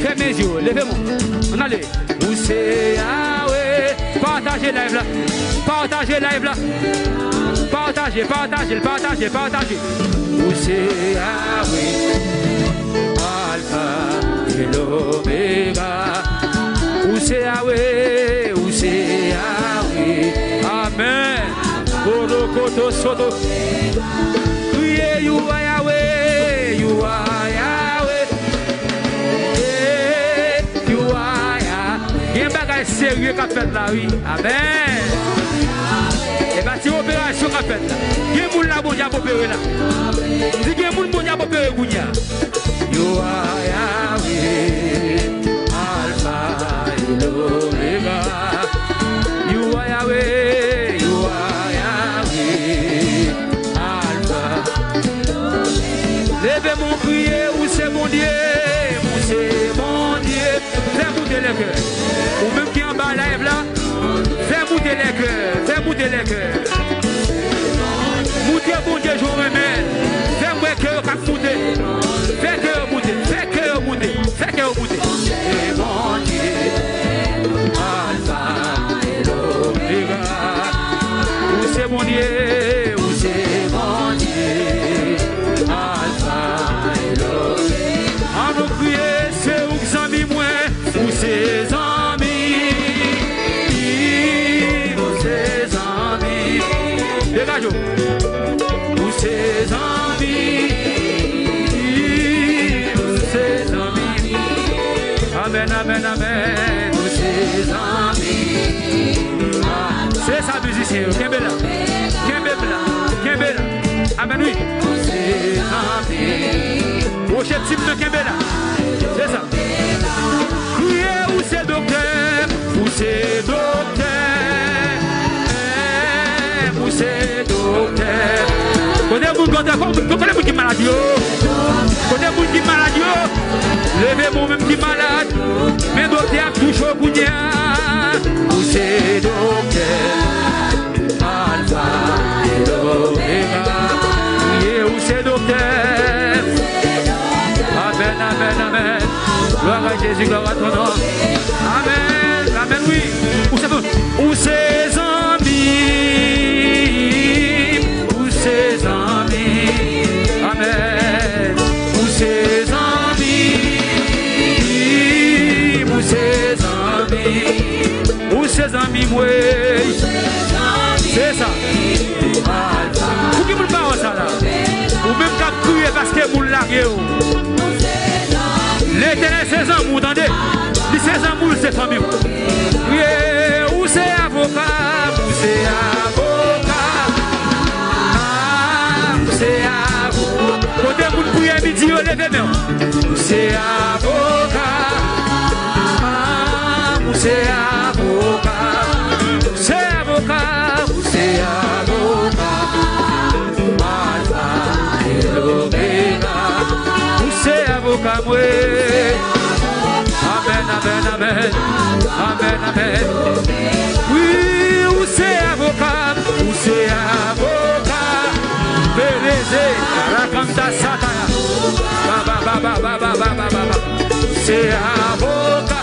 Fermez les yeux, levez-moi. On allait. Où c'est Yahweh? Partagez live là. Partagez live là. Partagez. Où c'est Yahweh? Alpha et l'Oméga. Où c'est Yahweh? Où c'est Yahweh? Amen. Borokoto soto. Yeah, you are Yahweh. You are Yahweh. Yeah, you are Yahweh. Il y a un bagage sérieux qu'a fait là, oui. Amen. Et bien, c'est l'opération qu'a fait là. Il y a un monde là, bon Dieu, pour opérer là. Il y a un monde bon Dieu, pour opérer. You are Yahweh. Alpha et l'Oméga. You are Yahweh. You are Yahweh. Alpha. Levez mon crier, où c'est mon Dieu? Où c'est mon Dieu? Fais monter les cœurs. Ou même qui en bas live là, fais monter les cœurs. Fais monter les cœurs. Montez mon Dieu, je vous remède. Fais mon cœur qui monter. Fais cœur monter. Fais cœur monter. Fais cœur monter. Et mon Dieu, Alpha et l'Oméga. Où c'est mon Dieu? Où c'est mon Dieu? Alpha et l'Oméga. En nous crier, c'est où que amis moins, où c'est amis. Où c'est amis. Dégagez. Où c'est amis. Où c'est amis. Amen, amen, amen. Où c'est amis. C'est ça, musicien. Kembela. Kembela. Amen, oui. Où c'est amis. Au chef type de Kembela. C'est ça. Criez où c'est docteur. Où c'est docteur. Où c'est docteur. Connais vous qui malade. Connais vous qui malade. Levez vous même qui malade. Mais docteur touche au bouillard. Où c'est docteur. Alpha et l'Oméga. Criez où c'est docteur. Amen, amen, amen. Gloire à Jésus, gloire à ton nom. Amen, amen, oui. Où c'est amis? Où c'est amis? Amen. Où c'est amis? Où c'est amis? Où c'est amis, moi? C'est ça. Pour qui vous parlez ça là? Ou même qu'à crier parce que vous larguez. L'éternel, c'est un amour, entendez? C'est un amour, c'est famille. Où c'est avocat? Où c'est avocat? Où c'est avocat? Côté vous priez midi, levez-moi. Où c'est avocat? Où c'est avocat? C'est avocat? Où c'est avocat? Alpha et l'Oméga. Où c'est avocat, moi? Amen, amen, amen. Amen, amen. Oui, où c'est avocat? Où c'est avocat? Bélezé, raconte ça. Baba. C'est avocat.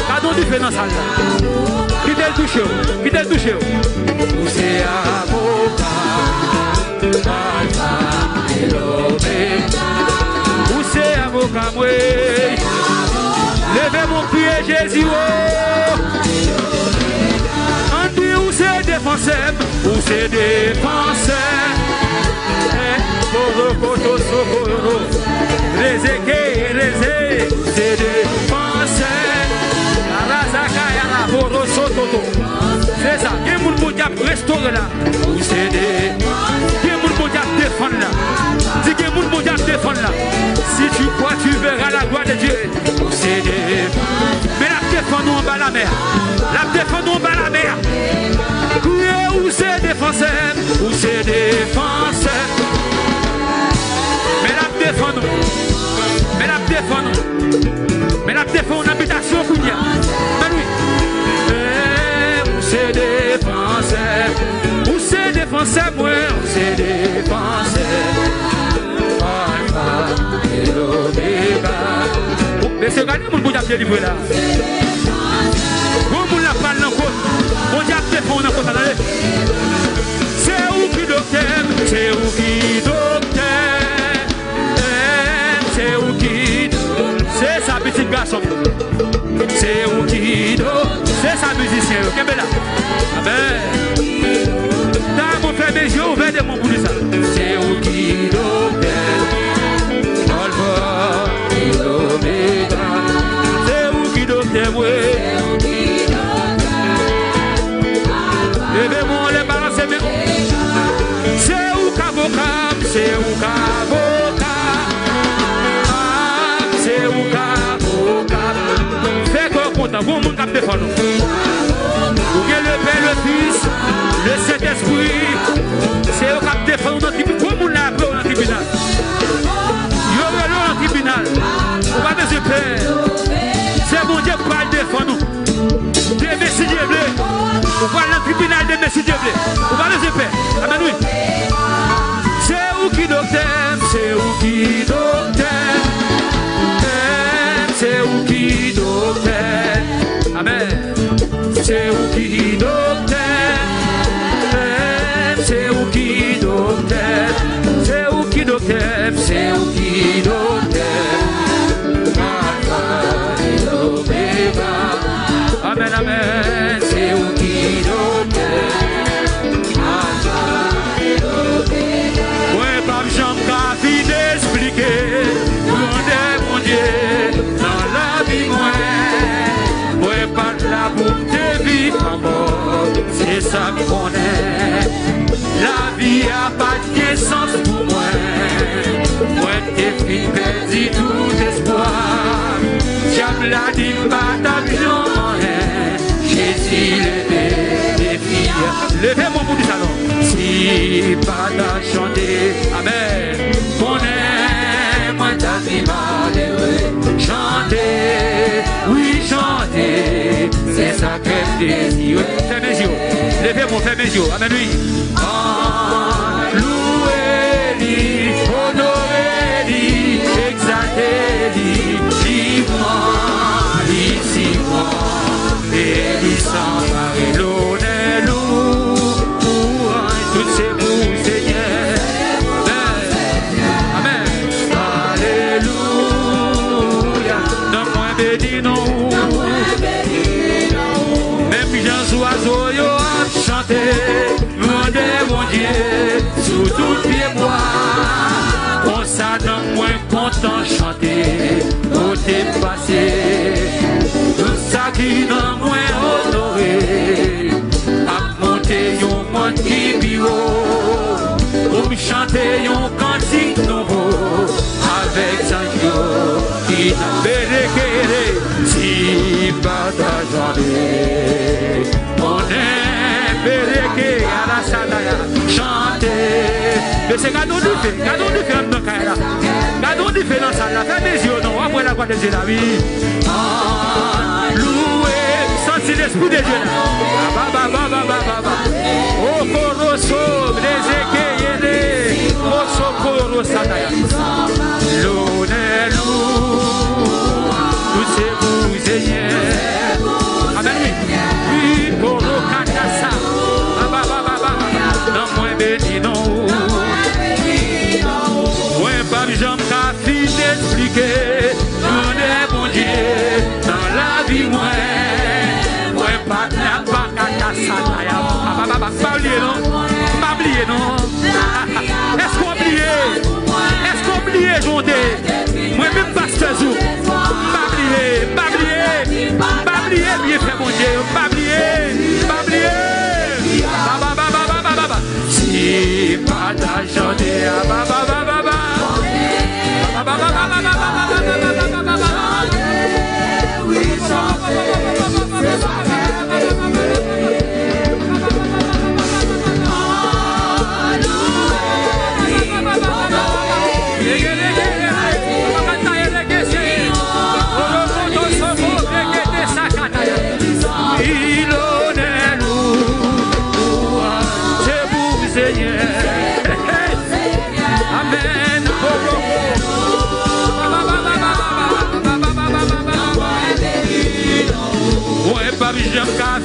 Cadon du fait dans ça là. Qui t'a touché? Où c'est avocat? Alpha et l'Oméga. Où c'est avocat, moi? Levez mon pied, Jésus. On dit où c'est défenseur? Où c'est défenseur? C'est défenseur. C'est ça. Il y a un monde qui a restauré là. Où c'est défenseur? Il y a un monde qui a défendu là. Dis qu'il y a un monde qui a défendu là. Si tu crois, tu verras la gloire de Dieu. C'est défenseur. Mais la défendu en bas la mer. La défendu en bas la mer. Où c'est défenseur? Où c'est défenseur? Mais la défendu. Mais la défendu en habitation Kounia. Mais oui. Où c'est défenseur? Où c'est défenseur, moi? Où c'est défenseur? Alpha et l'Oméga. Laissez regarder mon bon diable délivré là. Bon moun la parle dans côte. Bon diable défend dans côte. C'est où qui docteur, c'est où qui docteur, c'est où qui, c'est sa petite garçon. C'est où qui c'est sa musicien. Qu'est-ce là? Ah ben, t'as mon frère mes yeux ouverts de mon bout de ça. C'est où qui docteur, Alpha, Omega. C'est où qui docteur, oui. Levez-moi les balances, mais c'est où qu'avocat, c'est où qu'avocat, c'est où qu'avocat. Fais quoi content, bon monde qui défend nous. Vous le Père, le Fils, le Saint-Esprit, c'est eux qui défend notre tribunal. Bon monde là après dans le tribunal. Il y aura dans le tribunal. On va de Père. C'est bon Dieu qui va le défendre nous. Des messieurs Dieu. On va dans le tribunal des messieurs Dieu. On va le Père. Amen, oui. C'est où qui docteur, c'est où qui docteur, c'est où qui docteur, amen. C'est où qui docteur, c'est où qui docteur, c'est où qui docteur, c'est où qui docteur, Alpha et Omega, amen, amen. C'est où qui docteur, Alpha et Omega. Ouais, pas j'en capis d'expliquer, mon Dieu, dans la vie moi. Ouais, pas la boue de vie en mort, c'est ça qu'on est. La vie a pas de sens pour moi. Moi, t'es fille perdu tout espoir. J'aime la dit pas d'avion, Jésus levé les filles. Levez mon bout du salon. Si pas d'à chanter, amen. On est, moi t'as dit malheureux. Chanter, oui chanter, c'est ça que je désire. Fais mes yeux, levez mon fais mes yeux, amen oui. Louez-lui, honorez-lui, exaltez-lui, dis-moi, ici-moi, et lui s'emparer l'honneur, pour toutes ces bouts, Seigneur. Amen, alléluia, donne-moi béni, non. Même Jean oiseau, yo a chanté, demandez mon Dieu, sous tout pied bois. On ça dans moins content chanter, côté passé, tout ça qui dans moins honoré, à monter yon monde qui bio, pour me chanter yon cantique nouveau, avec Sanjo, qui n'a béréquéré, si pas d'ajouter, on est béréqué à la salaya, chanter, mais c'est gardons du fait dans Kaila, gardons du fait dans ça, la fête des yeux, non, après la voix des yeux, la vie, loué, sentir l'esprit des yeux, oh, Koroso, les équerres, oh, Sokoro, Sataya, l'honneur, tous ces bouts, Seigneur, amen, oui, Koro, Katasa, non, moins béni, non, moins pas, j'en ai fini d'expliquer, mon Dieu, dans la vie, moi, pas oublier non? Pas oublier non? Est-ce qu'on oublie? Est-ce qu'on oublie Jondé? Moi-même pasteur Zou. Pas oublier, pas oublier, pas oublier, bien fait mon Dieu. Pas oublier, pas oublier. Si pas Jondé,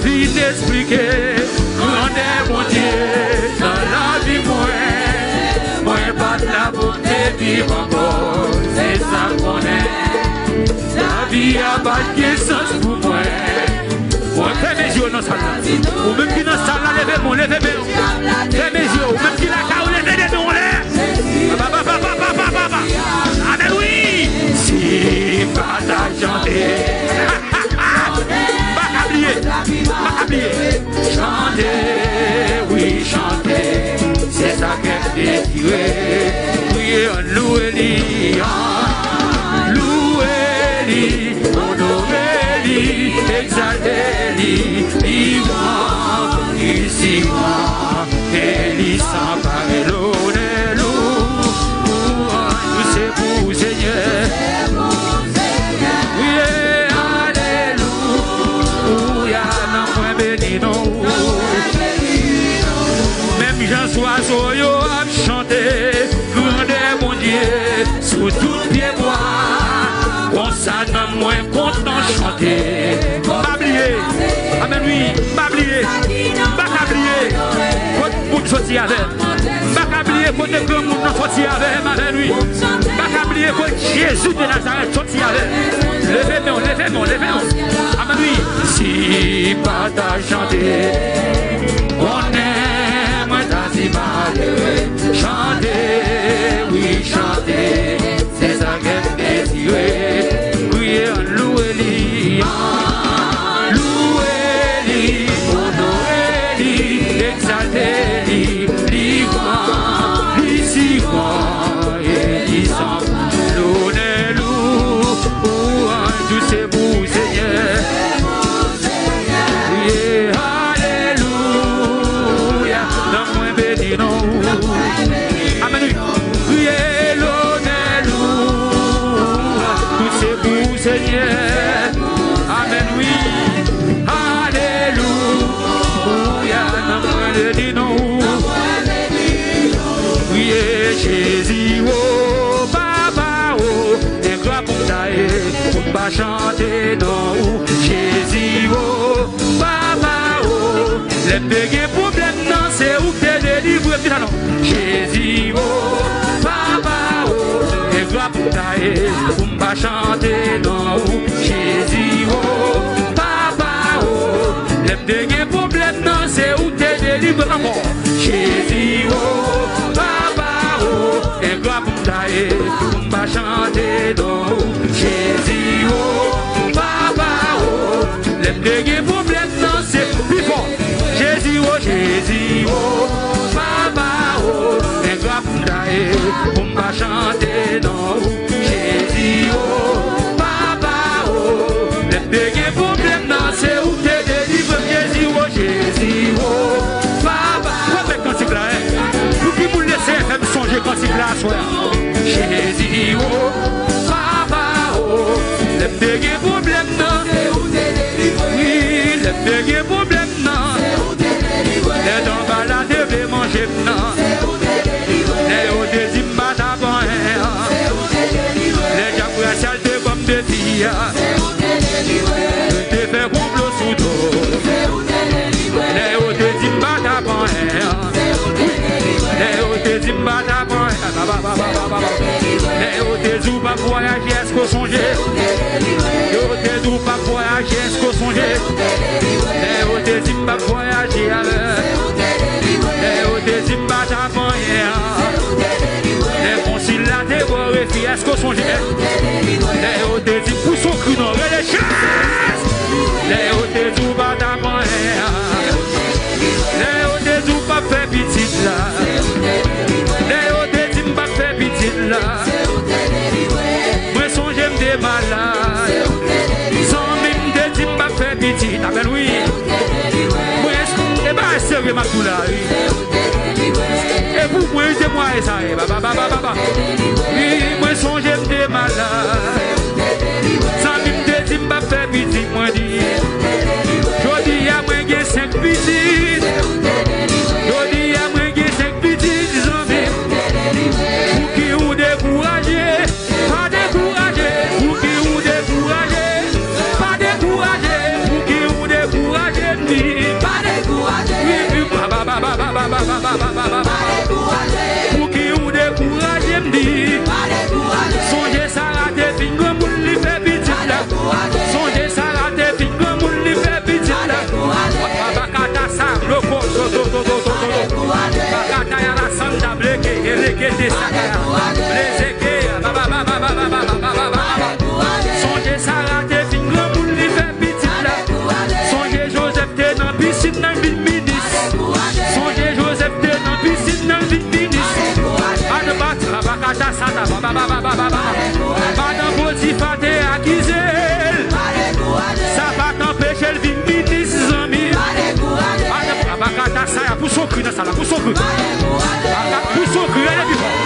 vite expliquer. Grandeur, mon Dieu, dans la vie, moi pas de la bonté vivre encore. C'est ça qu'on est. La vie a pas de sens pour moi. Moi, fais mes yeux dans la salle. Ou même qui dans la salle, levez-moi, levez-moi. Fais mes yeux, ou même qui la caou, levez-moi en l'air. Amen, oui. Si pas ta chanter. Pas oublier. Chanter, oui, chanter. C'est ça qu'elle désirée. Prier en louer-lui. Louer-lui, honorer-lui, exalter-lui. Vivant, ici, moi. Et lui s'emparer l'honneur, loup. C'est pour Seigneur. Oui, alléluia. Non, moi béni, non. Même Jean-Sois, yo a chanté. Grandeur, mon Dieu, sous tout pied bois. On s'en a moins content chanter. M'ablier. Amen, oui. M'ablier. M'ablier. Votre monde sortir avec. M'ablier. Votre grand monde sortir avec. Amen, oui. M'ablier. Votre Jésus de Nazareth sortir avec. Levez-moi, levez-moi, levez-moi. Amen, oui. Si pas ta chanter. On aime ta si malheureux. Chanter, oui, chanter. C'est ça qu'elle désirée. Prier en louer-lui. Louer-lui, honorer-lui, exalter-lui. Livrant, livrant, et disant, l'honneur, tout c'est vous, Seigneur. Alléluia, dans moi béni, non. Amen. Priez l'honneur, tout c'est vous, Seigneur. Amen, oui. Alléluia, dans moi béni, non. Priez Jésus, oh, Papa, oh, et gloire pour tailler, pour pas chanter, non. Jésus, oh, Papa, oh, les bégés problèmes, non, c'est où t'es délivré, non. Jésus, oh, Papa, oh, et gloire pour tailler, pour pas chanter, non. Jésus, oh, Papa, oh, les bégés problèmes, non, c'est où t'es délivré, non. Jésus, oh, Papa, oh, et gloire pour tailler, pour pas chanter, non. Jésus, oh, Papa, oh, les bégés problèmes, non, c'est plus fort. Jésus, oh, Papa, oh, et gloire pour tailler, pour pas chanter, non. Jésus, oh, Papa, oh, les bégés problèmes, non, c'est où t'es délivré. Jésus, oh, Papa, quand c'est là, pour qui vous laissez faire songer quand c'est là, Jésus, oh, Papa, oh, les bégés problèmes, non, oui, les bégés problèmes, non, les dents balades, les manger, non, les hauts des imbats avant, les jacques saletés comme des filles, te faire complot sous dos, les hauts des imbats avant, les hauts des imbats avant, les hauts des ou pas voyager, est-ce qu'on songe? Les hauts des ou pas voyager, est-ce qu'on songe? Les hauts des imbats voyager avec, les hauts des imbats avant, les conciles là, des bords filles, est-ce qu'on songe? Les hauts des pour son cru, non, les chasses, les hauts des ou pas avant, les hauts des ou pas fait petite là, les hauts des ou pas fait petite là. Moi songe j'aime des malades, sans même des types pas fait petite. Amen, oui. Moi et bah sérieux ma tout là, oui. Et vous moi c'est moi et ça, oui, moi songe j'aime des malades, sans même des types pas fait petite. Moi dis, je dis à moi j'ai 5 petites. Je dis à moi j'ai 5 petites zombies. Pour qui ou découragé, pas découragé. Pour qui ou découragé, pas découragé. Pour qui ou découragé, côté ça. Les équipes, songez Sarah, t'es fin grand pour lui faire petit là. Songez Joseph, t'es dans piscine dans le ministre. Songez Joseph, t'es dans piscine dans le ministre. Madame Potiphar, t'es accusé. Ça va t'empêcher le vin ministre, amis. Pour son cru dans ça, pour son cru. Pour son cru, elle est vivante.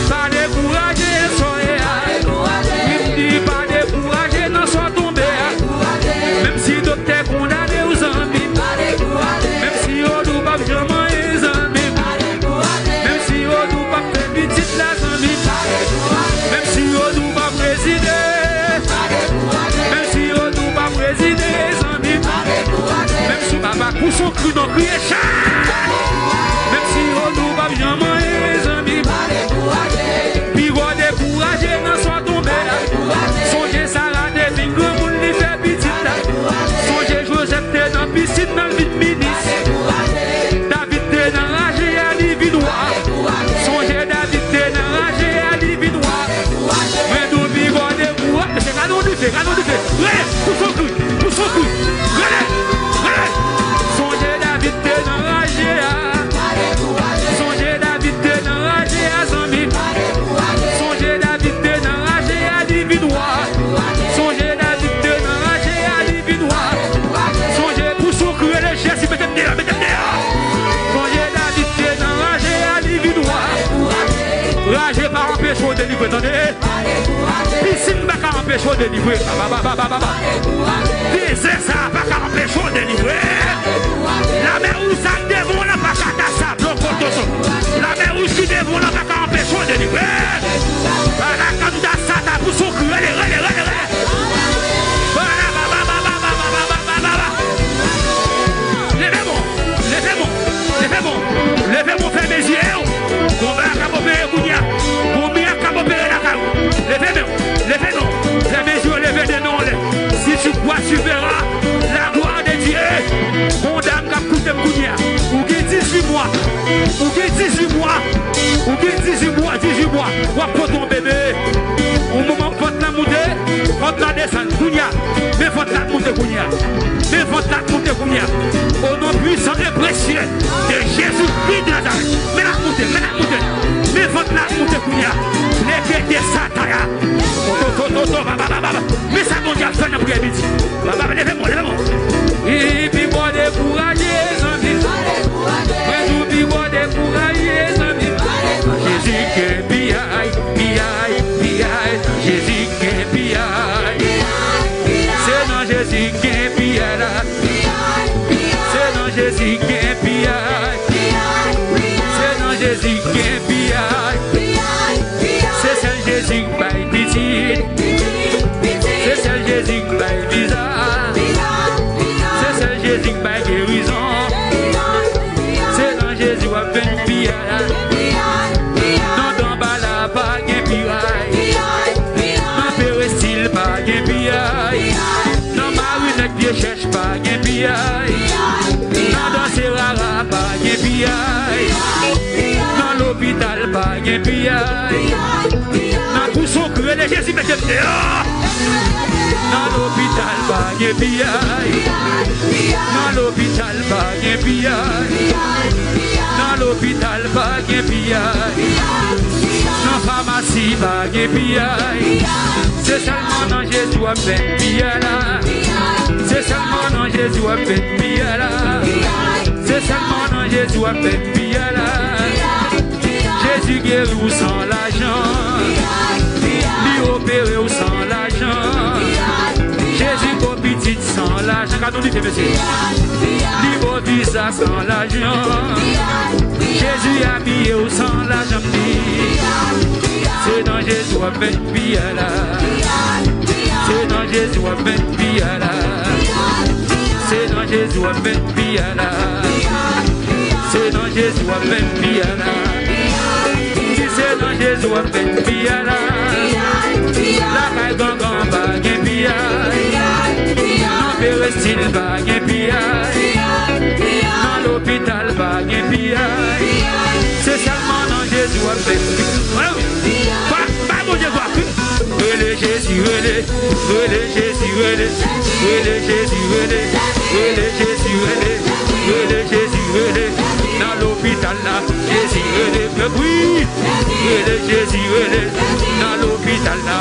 Pas décourager, soyez. Pas décourager, non, soit tombé. Même si docteur condamné aux amis. Même si on nous pas jamais les amis. Même si on nous pas fait petite la amis. Même si on nous pas présider. Même si on nous pas présider les amis. Même si papa pour son cru dans crier chat. Même si on nous pas jamais les amis. Puis on découragé dans son tombé. Songez Sarah des fingres pour lui faire petit là. Songez Joseph t'es dans piscine dans le ministre. David t'es dans ragé à divinoir. Songez David t'es dans ragé à divinoir. Mais nous vivons des courants. C'est canon du fait, canon du fait. Pour son cru. Songez David t'es dans ragé à. Songez David t'es dans ragé à Zambie. Songez David t'es dans ragé à divinoir. Songez David t'es dans ragé à divinoir. Songez pour son cru et les chaises, mettez-moi dehors. Songez David t'es dans ragé à divinoir. Ragé par empêcher au délivrer, attendez. Piscine pas qu'à empêcher au délivrer. Désert ça pas qu'à empêcher au délivrer. La mer où ça devant n'a pas qu'à ta sable. La mer où qui devant n'a pas qu'à empêcher au délivrer. La canda ça ta pour son cru, allez. Levez-moi, fais mes yeux. Combien à opérer Kounia? Combien à opérer la caou? Levez-nous. Fais mes yeux, levez des noms. Si tu crois, tu verras la gloire de Dieu. Mon dame, comme coûte Kounia. Ou qui 18 mois. Ou qui 18 mois. Ou qui 18 mois. Ou pour ton bébé. Au moment où votre la monter, votre la descendre Kounia. Mais votre la monter Kounia. Mais votre la monter Kounia. Au nom puissant et précieux de Jésus-Christ de Nazareth. Mais la monter. Mais votre la monter Kounia. Les pieds de Sataya. Mais ça mon Dieu, ça n'a pas midi. Levez-moi. Et puis moi décourager, amis. Mais nous vivons décourager, amis. Jésus qui piaille. Jésus qui piaille. C'est dans Jésus qui piaille. C'est dans Jésus qui piaille. C'est dans Jésus qui piaille. C'est celle Jésus qui baille petite. C'est celle Jésus qui baille bizarre. C'est celle Jésus qui baille guérison. C'est dans Jésus qui a fait une piaille. Non dans Bala pas de piaille. Non Pérestyle pas de piaille. Non Marinette qui cherche pas de piaille. Non dans Serrara pas de piaille. Dans l'hôpital pas de piaille. Dans pour son cru les Jésus mettez dehors. Dans l'hôpital pas de piaille. Dans l'hôpital pas de piaille. Dans l'hôpital pas de piaille. Dans pharmacie pas de piaille. C'est seulement dans Jésus à peine piaille là. C'est seulement dans Jésus à peine piaille là. C'est seulement dans Jésus à peine piaille là. Jésus guérit ou sans l'argent. Lui opéré ou sans l'argent. Jésus beau petit sans l'argent. Quand on dit monsieur. Lui beau visa sans l'argent. Jésus habillé ou sans l'argent. C'est dans Jésus à peine piaille là. C'est dans Jésus à peine piaille là. C'est dans Jésus à peine piaille là. C'est dans Jésus à peine piaille là. C'est dans Jésus à peine piaille là. La caille gangan bague piaille. Non Pérestyle bague piaille. Jésus, relais Jésus, relais Jésus, relais Jésus, relais Jésus, relais dans l'hôpital là, Jésus, relais, oui, relais Jésus, relais dans l'hôpital là,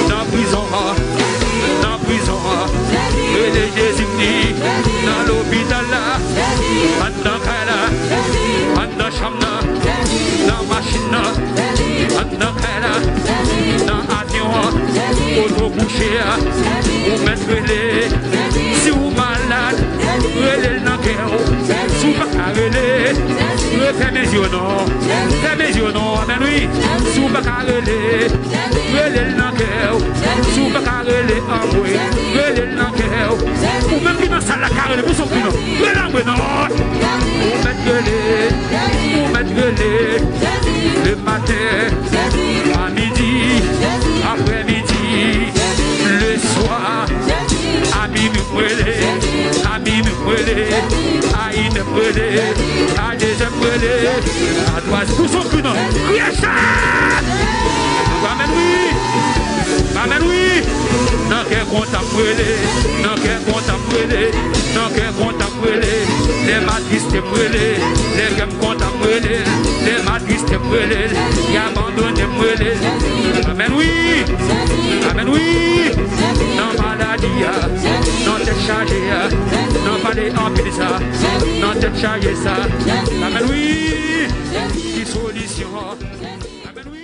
dans prison, relais Jésus, dans l'hôpital là, dans Kala, dans chambre, dans machine, dans Kala, dans avion, auto couché, ou mettre les, si vous malade, relais dans cœur, sous pas relais, fais mes yeux non, amen oui, sous pas relais dans cœur, sous pas relais en moi, relais dans cœur, ou même qui dans salle la carré, vous sommes non, relais non, ou mettre relais, le matin, à midi, après-midi, le soir, ami me brûler, à une brûler, à des brûler, à toi, vous sommes plus non, amen oui, dans quel compte à brûler, les matrices te brûler, les gammes compte à brûler, les matrices te brûler, qui abandonnent brûler, amen oui, dans maladie, dans tête chargée, dans palais en ça, dans tête chargée ça, amen oui, qui solution, amen oui.